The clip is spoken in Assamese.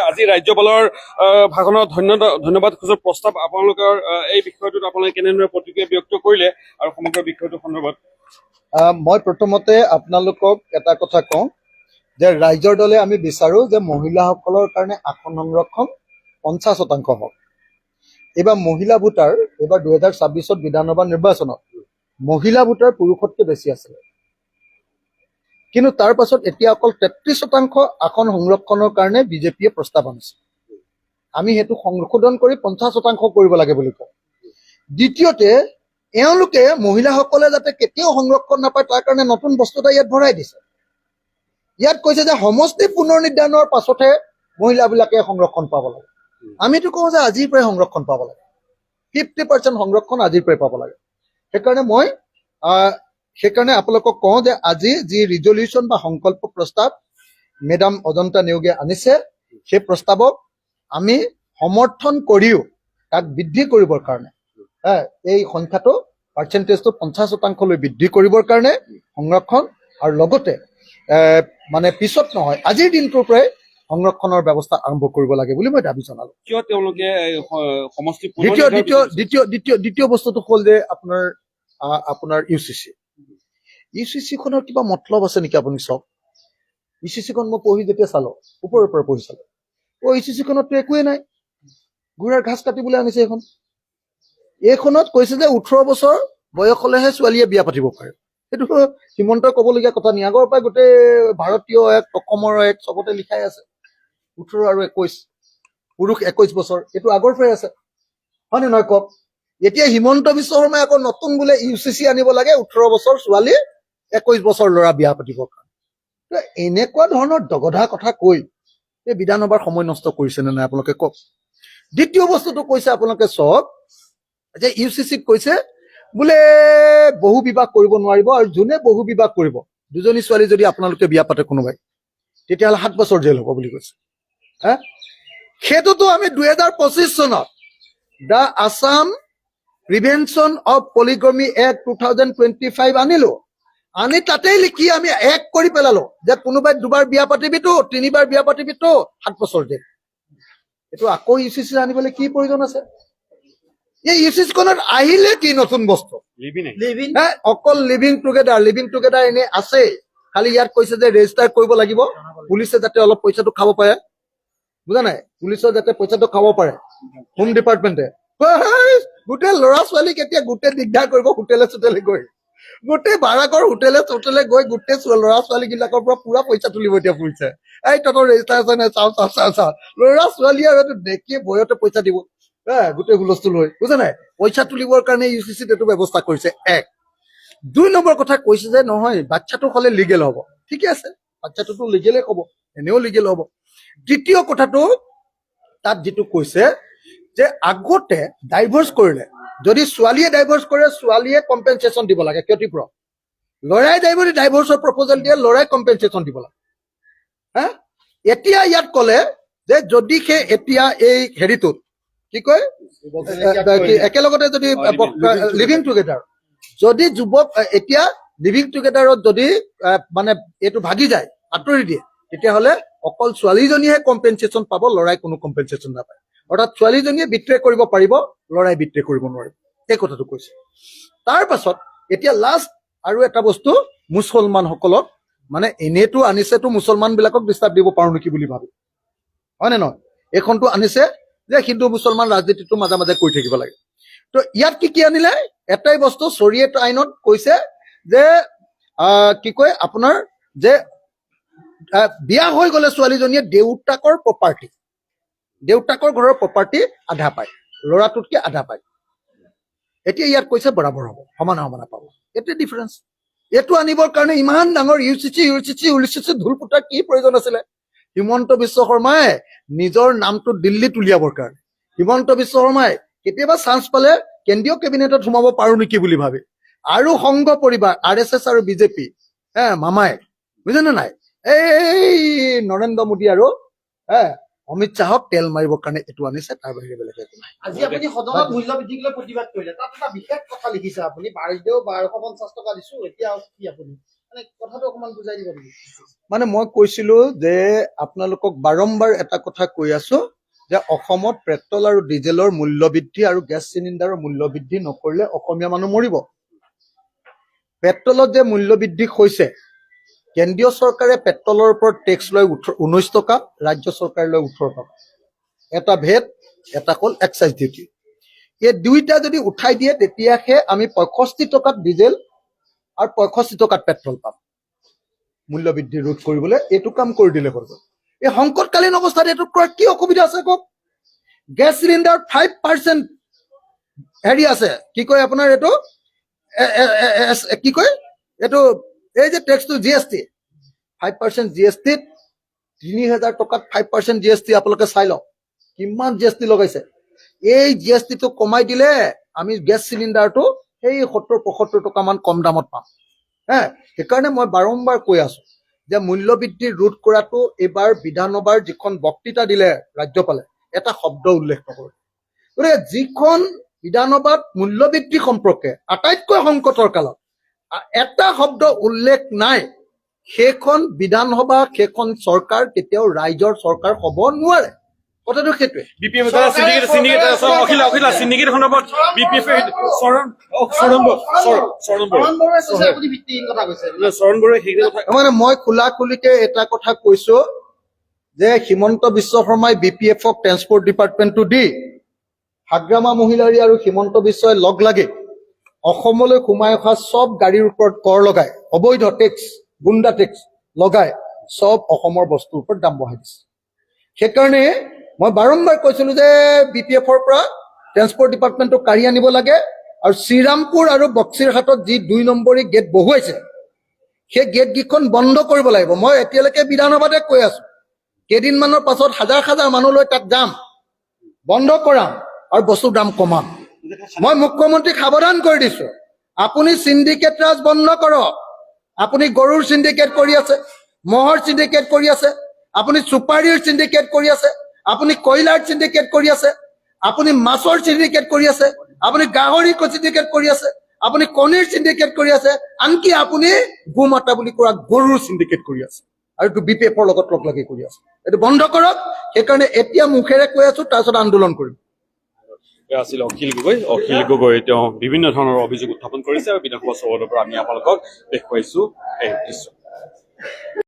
আজি ৰাজ্যপালৰ ভাষণত ধন্যবাদ খোজৰ প্ৰস্তাৱ আপোনালোকৰ এই বিষয়টোত আপোনালোকে কেনেদৰে প্ৰতিক্ৰিয়া ব্যক্ত কৰিলে আৰু সমগ্ৰ বিষয়টো সন্দৰ্ভত মই প্ৰথমতে আপোনালোকক এটা কথা কওঁ যে ৰাইজৰ দলে আমি বিচাৰো যে মহিলাসকলৰ কাৰণে আসন সংৰক্ষণ 50% হওক। এইবাৰ মহিলা ভোটাৰ এইবাৰ 2026 বিধানসভা নিৰ্বাচনত মহিলা ভোটাৰ পুৰুষতকৈ বেছি আছিলে, কিন্তু তাৰ পাছত এতিয়া অকল 33% আসন সংৰক্ষণৰ কাৰণে বিজেপিয়ে প্ৰস্তাৱ আনিছে। আমি সেইটো সংশোধন কৰি 50% কৰিব লাগে বুলি কওঁ। দ্বিতীয়তে এওঁলোকে মহিলাসকলে যাতে কেতিয়াও সংৰক্ষণ নাপায় তাৰ কাৰণে নতুন বস্তু এটা ইয়াত ভৰাই দিছে। ইয়াত কৈছে যে সমষ্টি পুনৰ নিৰ্ধাৰণৰ পাছতহে মহিলাবিলাকে সংৰক্ষণ পাব লাগে। আমিতো কওঁ যে আজিৰ পৰাই সংৰক্ষণ পাব লাগে, 50% সংৰক্ষণ আজিৰ পৰাই পাব লাগে। সেইকাৰণে আপোনালোকক কওঁ যে আজি যি ৰিজলিউশ্যন বা সংকল্প প্ৰস্তাৱ মেডাম অজন্তা নেওগে আনিছে, সেই প্ৰস্তাৱক আমি সমৰ্থন কৰিও তাক বৃদ্ধি কৰিবৰ কাৰণে এই সংখ্যাটো পাৰ্চেণ্টেজটো 50%লৈ বৃদ্ধি কৰিবৰ কাৰণে সংৰক্ষণ আৰু লগতে মানে পিছত নহয় আজিৰ দিনটোৰ পৰাই সংৰক্ষণৰ ব্যৱস্থা আৰম্ভ কৰিব লাগে বুলি মই দাবী জনালো। কিয় তেওঁলোকে সমষ্টি দ্বিতীয় বস্তুটো হ'ল যে আপোনাৰ ইউচিচিখনৰ কিবা মতলব আছে নেকি? আপুনি চাওক, ইউচিচিখন মই পঢ়ি যেতিয়া চালো, ওপৰৰ পৰা পঢ়ি চালো, ইউচিচিখনতো একোৱেই নাই, ঘোঁৰাৰ ঘাস কাটিবলৈ আনিছে। এইখনত কৈছে যে 18 বছৰ বয়স হলেহে ছোৱালীয়ে বিয়া পাতিব পাৰে। সেইটো হিমন্তই ক'বলগীয়া কথা নি? আগৰ পৰাই গোটেই ভাৰতীয় এক অসমৰ এক চবতে লিখাই আছে 18 আৰু 21, পুৰুষ 21 বছৰ, এইটো আগৰ পৰাই আছে, হয় নে নহয় কওক? এতিয়া হিমন্ত বিশ্ব শৰ্মাই আকৌ নতুন বোলে ইউচিচি আনিব লাগে 18 বছৰ ছোৱালী 21 বছৰ ল'ৰা বিয়া পাতিবৰ কাৰণে। এনেকুৱা ধৰণৰ দগধা কথা কৈ এই বিধানসভাৰ সময় নষ্ট কৰিছে নে নাই আপোনালোকে কওক। দ্বিতীয় বস্তুটো কৈছে আপোনালোকে চাওক যে ইউচিচিক কৈছে বোলে বহু বিবাহ কৰিব নোৱাৰিব, আৰু যোনে বহু বিবাহ কৰিব, দুজনী ছোৱালী যদি আপোনালোকে বিয়া পাতে কোনোবাই, তেতিয়াহ'লে 7 বছৰ জেল হ'ব বুলি কৈছে। সেইটোতো আমি 2025 চনত the Assam prevention of polygamy act 2025 আনি তাতেই লিখি আমি এক কৰি পেলালো যে কোনোবাই 2বাৰ বিয়া পাতিবিতো, 3বাৰ বিয়া পাতিবিতো 7 বছৰ জেল। এইটো আকৌ ইউচিচি আনিবলৈ কি প্ৰয়োজন আছে? এই ইউচিচিখনত আহিলে কি নতুন বস্তু? অকল লিভিং টুগেডাৰ এনে আছে, খালি ইয়াত কৈছে যে ৰেজিষ্টাৰ কৰিব লাগিব, পুলিচে যাতে অলপ পইচাটো খাব পাৰে, বুজা নাই? পুলিচৰ যাতে পইচাটো খাব পাৰে, হোম ডিপাৰ্টমেণ্টে গোটেই ল'ৰা ছোৱালীক এতিয়া গোটেই দিগদাৰ কৰিব, হোটেলে চোটেলে গৈ, গোটেই ভাড়াঘৰ হোটেলে চোটেলে গৈ গোটেই ল'ৰা ছোৱালী বিলাকৰ পৰা পুৰা পইচা তুলিব এতিয়া পুলিচে। এই তহঁতৰ ৰেজিষ্টাৰ আছে নাই চাওঁ। ল'ৰা ছোৱালী আৰু এইটো দেখিয়ে ভয়তে পইচা দিব, গোটেই হুলস্থুল হৈ, বুজা নাই? পইচা তুলিবৰ কাৰণে ইউচিচিত এইটো ব্যৱস্থা কৰিছে। 1 2 নম্বৰ কথা কৈছে যে নহয় বাচ্ছাটো হ'লে লিগেল হ'ব, ঠিকে আছে, বাচ্ছাটোতো লিগেলে হ'ব, এনেও লিগেল হ'ব। দ্বিতীয় কথাটো তাত যিটো কৈছে যে আগতে ডাইভৰ্চ কৰিলে যদি ছোৱালীয়ে ডাইভৰ্চ কৰে, ছোৱালীয়ে কম্পেনচেশ্যন দিব লাগে, ক্ষতিপূৰণ। ল'ৰাই ডাইভৰ্চৰ প্ৰপ'জেল দিয়ে, ল'ৰাই কম্পেনচেশ্যন দিব লাগে। এতিয়া ইয়াত ক'লে যে যদি সেই এতিয়া এই হেৰিটোত কি কয় একেলগতে যদি লিভিং টুগেডাৰ, যদি যুৱক এতিয়া লিভিং টুগেডাৰত যদি মানে এইটো ভাগি যায়, আঁতৰি দিয়ে, তেতিয়াহ'লে অকল ছোৱালীজনীহে কম্পেনচেশ্যন পাব, ল'ৰাই কোনো কম্পেনচেশ্যন নাপায়। অৰ্থাৎ ছোৱালীজনীয়ে বিট্ৰে কৰিব পাৰিব, ল'ৰাই বিট্ৰে কৰিব নোৱাৰিব, সেই কথাটো কৈছে। তাৰ পাছত এতিয়া লাষ্ট আৰু এটা বস্তু, মুছলমানসকলক মানে এনেইতো আনিছেতো মুছলমান বিলাকক ডিষ্টাৰ্ব দিব পাৰো নেকি বুলি ভাবি, হয় নে নহয়? এইখনতো আনিছে যে হিন্দু মুছলমান ৰাজনীতিটো মাজে মাজে কৰি থাকিব লাগে। তো ইয়াত কি আনিলে? এটাই বস্তু, শৰীয়ত আইনত কৈছে যে কি কয় আপোনাৰ যে বিয়া হৈ গ'লে ছোৱালীজনীয়ে দেউতাকৰ প্ৰপাৰ্টি, দেউতাকৰ ঘৰৰ প্ৰপাৰ্টি আধা পায়, ল'ৰাটোতকে আধা পায়। এতিয়া ইয়াত কৈছে বৰাবৰ হ'ব, সমানে পাব। এইটোৱে ডিফাৰেঞ্চ। এইটো আনিবৰ কাৰণে ইমান ডাঙৰ ইউচিচি ঢোল পুতাৰ কি প্ৰয়োজন আছিলে? হিমন্ত বিশ্ব শৰ্মাই নিজৰ নামটো দিল্লীত উলিয়াবৰ কাৰণে, হিমন্ত বিশ্ব শৰ্মাই কেতিয়াবা চান্স পালে কেন্দ্ৰীয় কেবিনেটত সোমাব পাৰো নেকি বুলি ভাবে, আৰু সংঘ পৰিবাৰ RSS আৰু বিজেপি মামাই, বুজিছেনে নাই, এই নৰেন্দ্ৰ মোদী আৰু অমিত শ্বাহক তেল মাৰিবৰ কাৰণে এইটো আনিছে, তাৰ বাহিৰে বেলেগ একো নাই। আজি আপুনি সদনত মূল্য বৃদ্ধিক লৈ প্ৰতিবাদ কৰিলে, তাত এটা বিশেষ কথা লিখিছে আপুনি, বাৰদেউ 1250 টকা দিছো, এতিয়া কি আপুনি মানে কথাটো অকমান বুজাই দিব নেকি? মানে মই কৈছিলো যে আপোনালোকক বাৰম্বাৰ এটা কথা কৈ আছো যে অসমত পেট্ৰল আৰু ডিজেলৰ মূল্য বৃদ্ধি আৰু গেছ চিলিণ্ডাৰৰ মূল্য বৃদ্ধি নকৰিলে অসমীয়া মানুহ মৰিব। পেট্ৰলত যে মূল্য বৃদ্ধি হৈছে, কেন্দ্ৰীয় চৰকাৰে পেট্ৰলৰ ওপৰত টেক্স লয় 19 টকা, ৰাজ্য চৰকাৰে লয় 18 টকা। এটা ভেট, এটা হ'ল এক্সাইজ ডিউটি। এই দুইটা যদি উঠাই দিয়ে তেতিয়াহে আমি 65 টকাত ডিজেল আৰু 65 টকাত পেট্ৰল পাম। মূল্য বৃদ্ধি ৰোধ কৰিবলৈ এইটো কাম কৰি দিলে হ'ল। এই সংকটকালীন অৱস্থাত এইটো কৰাৰ কি অসুবিধা আছে কওক? গেছ চিলিণ্ডাৰ 5% হেৰি আছে, কি কয় আপোনাৰ এইটো কি কয় এইটো, এই যে টেক্সটো GST 5% GST-ত 3000 টকাত 5% GST আপোনালোকে চাই লওক কিমান GST লগাইছে। এই GST-টো কমাই দিলে আমি গেছ চিলিণ্ডাৰটো সেই 70-75 টকামান কম দামত পাম। সেইকাৰণে মই বাৰম্বাৰ কৈ আছো যে মূল্য বৃদ্ধি ৰোধ কৰাটো এইবাৰ বিধানসভাৰ যিখন বক্তৃতা দিলে ৰাজ্যপালে এটা শব্দ উল্লেখ নকৰে। গতিকে যিখন বিধানসভাত মূল্য বৃদ্ধি সম্পৰ্কে আটাইতকৈ সংকটৰ কালত এটা শব্দ উল্লেখ নাই, সেইখন বিধানসভা, সেইখন চৰকাৰ কেতিয়াও ৰাইজৰ চৰকাৰ হ'ব নোৱাৰে। কথাটো সেইটোৱে। BPF চিণ্ডিকেট সন্দৰ্ভত BPF চৰণ বৰুৱাই কৈছে আপুনি ভিত্তিহীন কথা কৈছে। বৰুৱাই সেইখিনি কথা মানে মই খোলাখুলিকে এটা কথা কৈছো যে হিমন্ত বিশ্ব শৰ্মাই BPF-ক ট্ৰেন্সপৰ্ট ডিপাৰ্টমেণ্টটো দি হাগ্ৰামা মহিলাৰী আৰু হিমন্ত বিশ্বই লগ লাগি অসমলৈ সোমাই অহা চব গাড়ীৰ ওপৰত কৰ লগাই, অবৈধ টেক্স, গুণ্ডা টেক্স লগাই চব অসমৰ বস্তুৰ ওপৰত দাম বঢ়াই দিছে। সেইকাৰণে মই বাৰম্বাৰ কৈছিলো যে BPF-ৰ পৰা ট্ৰেন্সপৰ্ট ডিপাৰ্টমেণ্টটো কাঢ়ি আনিব লাগে আৰু শ্ৰীৰামপুৰ আৰু বক্সিৰহাটত যি 2 নম্বৰী গেট বহুৱাইছে সেই গেটকেইখন বন্ধ কৰিব লাগিব। মই এতিয়ালৈকে বিধানসভাতে কৈ আছো, কেইদিনমানৰ পাছত হাজাৰ হাজাৰ মানুহ লৈ তাত যাম, বন্ধ কৰাম আৰু বস্তুৰ দাম কমাম। মই মুখ্যমন্ত্ৰীক সাৱধান কৰি দিছো, আপুনি চিণ্ডিকেট ৰাজ বন্ধ কৰক। আপুনি গৰুৰ চিণ্ডিকেট কৰি আছে, মহৰ চিণ্ডিকেট কৰি আছে, আপুনি চুপাৰীৰ চিণ্ডিকেট কৰি আছে, আপুনি কয়লাৰ চিণ্ডিকেট কৰি আছে, আপুনি মাছৰ চিণ্ডিকেট কৰি আছে, আপুনি গাহৰিৰ চিণ্ডিকেট কৰি আছে, আপুনি কণীৰ চিণ্ডিকেট কৰি আছে, আনকি আপুনি গোমাতা বুলি কোৱা গৰুৰ চিণ্ডিকেট কৰি আছে আৰু এইটো BPF-ৰ লগত লগ লাগি কৰি আছে। এইটো বন্ধ কৰক। সেইকাৰণে এতিয়া মুখেৰে কৈ আছো, তাৰপিছত আন্দোলন কৰিম। আছিল অখিল গগৈ তেওঁ বিভিন্ন ধৰণৰ অভিযোগ উত্থাপন কৰিছে আৰু বিধানসভা চৌহদৰ পৰা আমি আপোনালোকক দেখুৱাইছো এই দৃশ্য।